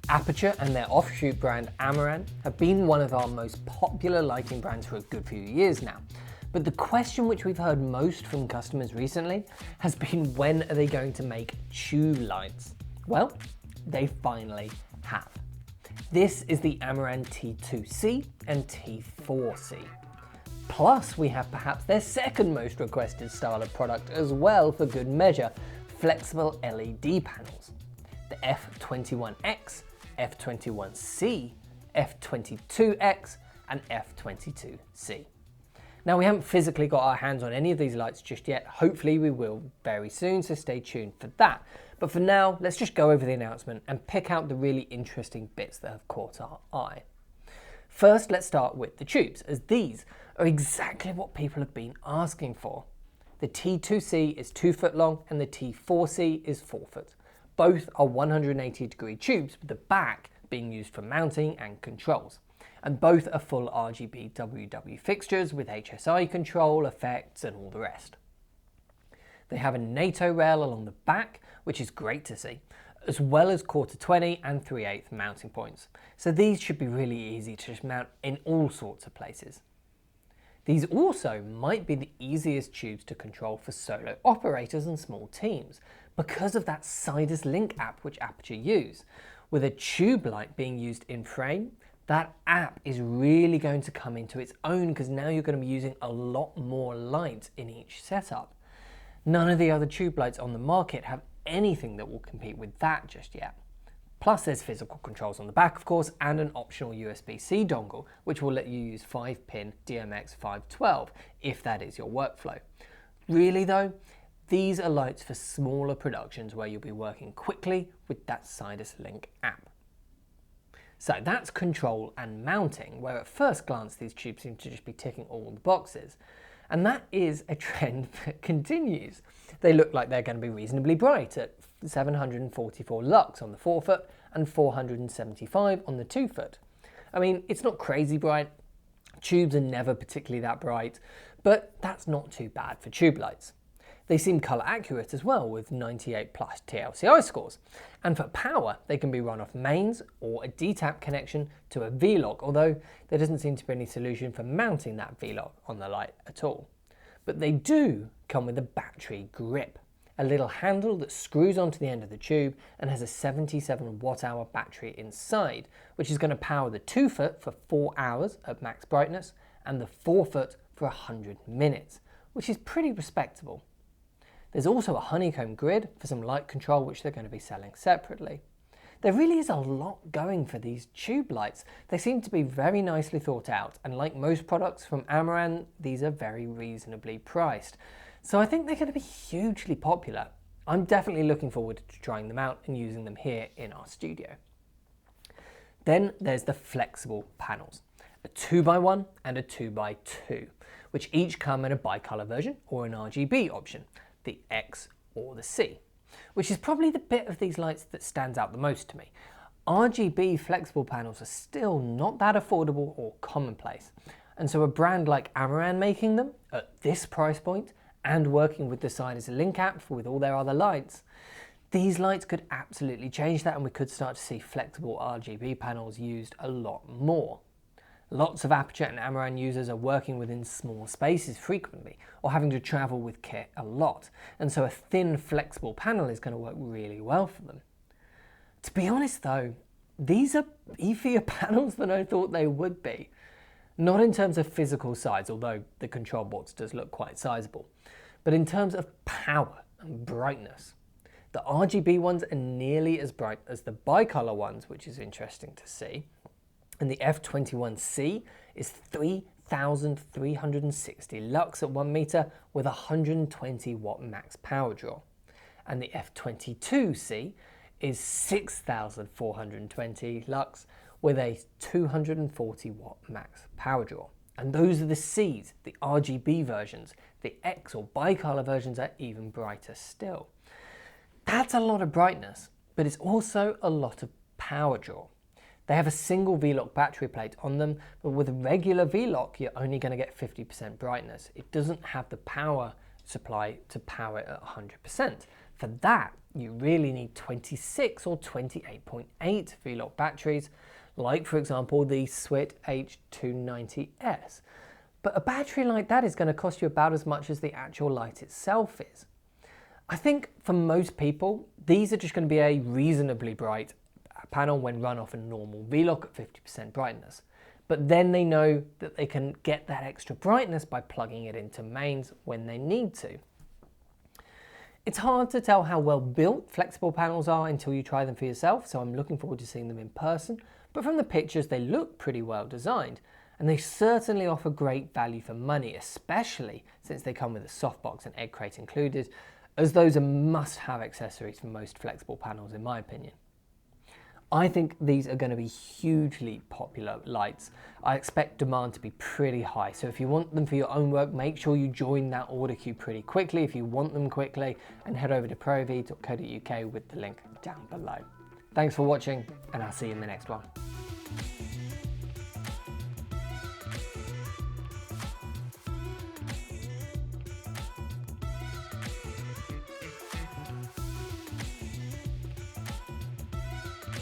Aperture and their offshoot brand Amaran have been one of our most popular lighting brands for a good few years now. But the question which we've heard most from customers recently has been, when are they going to make tube lights? Well, they finally have. This is the Amaran T2C and T4C. Plus we have perhaps their second most requested style of product as well, for good measure, flexible LED panels. The F21X, F21C, F22X and F22C. Now we haven't physically got our hands on any of these lights just yet. Hopefully we will very soon, so stay tuned for that. But for now, let's just go over the announcement and pick out the really interesting bits that have caught our eye. First, let's start with the tubes, as these are exactly what people have been asking for. The T2C is 2 foot long and the T4C is 4 foot. Both are 180-degree tubes, with the back being used for mounting and controls. And both are full RGB WW fixtures with HSI control, effects and all the rest. They have a NATO rail along the back, which is great to see, as well as 1/4-20 and 3/8 mounting points. So these should be really easy to just mount in all sorts of places. These also might be the easiest tubes to control for solo operators and small teams, because of that Sidus Link app which Aperture use. With a tube light being used in frame, that app is really going to come into its own, because now you're going to be using a lot more light in each setup. None of the other tube lights on the market have anything that will compete with that just yet. Plus there's physical controls on the back of course, and an optional USB-C dongle which will let you use 5-pin DMX512 if that is your workflow. Really though, these are lights for smaller productions where you'll be working quickly with that Sidus Link app. So that's control and mounting, where at first glance these tubes seem to just be ticking all the boxes. And that is a trend that continues. They look like they're going to be reasonably bright at 744 lux on the 4 foot and 475 on the 2 foot. I mean, it's not crazy bright. Tubes are never particularly that bright, but that's not too bad for tube lights. They seem colour accurate as well, with 98 plus TLCI scores. And for power, they can be run off mains or a DTAP connection to a V-lock, although there doesn't seem to be any solution for mounting that V-lock on the light at all. But they do come with a battery grip, a little handle that screws onto the end of the tube and has a 77 watt-hour battery inside, which is going to power the 2 foot for 4 hours at max brightness and the 4 foot for 100 minutes, which is pretty respectable. There's also a honeycomb grid for some light control, which they're going to be selling separately. There really is a lot going for these tube lights. They seem to be very nicely thought out, and like most products from Amaran, these are very reasonably priced. So I think they're going to be hugely popular. I'm definitely looking forward to trying them out and using them here in our studio. Then there's the flexible panels, a 2x1 and a 2x2, which each come in a bi-colour version or an RGB option, the X or the C, which is probably the bit of these lights that stands out the most to me. RGB flexible panels are still not that affordable or commonplace, and so a brand like Amaran making them at this price point and working with the Sidus Link app with all their other lights, these lights could absolutely change that, and we could start to see flexible RGB panels used a lot more. Lots of Aperture and Amaran users are working within small spaces frequently, or having to travel with kit a lot, and so a thin flexible panel is going to work really well for them. To be honest though, these are beefier panels than I thought they would be. Not in terms of physical size, although the control box does look quite sizable, but in terms of power and brightness. The RGB ones are nearly as bright as the bicolour ones, which is interesting to see. And the F21C is 3,360 lux at 1 meter with 120 watt max power draw. And the F22C is 6,420 lux with a 240 watt max power draw. And those are the Cs, the RGB versions. The X or bicolour versions are even brighter still. That's a lot of brightness, but it's also a lot of power draw. They have a single V-lock battery plate on them, but with a regular V-lock, you're only going to get 50% brightness. It doesn't have the power supply to power it at 100%. For that, you really need 26 or 28.8 V-Lock batteries, like for example the Swit H290S. But a battery like that is going to cost you about as much as the actual light itself is. I think for most people, these are just going to be a reasonably bright panel when run off a normal V-Lock at 50% brightness. But then they know that they can get that extra brightness by plugging it into mains when they need to. It's hard to tell how well built flexible panels are until you try them for yourself, so I'm looking forward to seeing them in person. But from the pictures, they look pretty well designed, and they certainly offer great value for money, especially since they come with a softbox and egg crate included, as those are must-have accessories for most flexible panels in my opinion. I think these are going to be hugely popular lights. I expect demand to be pretty high, so if you want them for your own work, make sure you join that order queue pretty quickly if you want them quickly, and head over to proav.co.uk with the link down below. Thanks for watching, and I'll see you in the next one.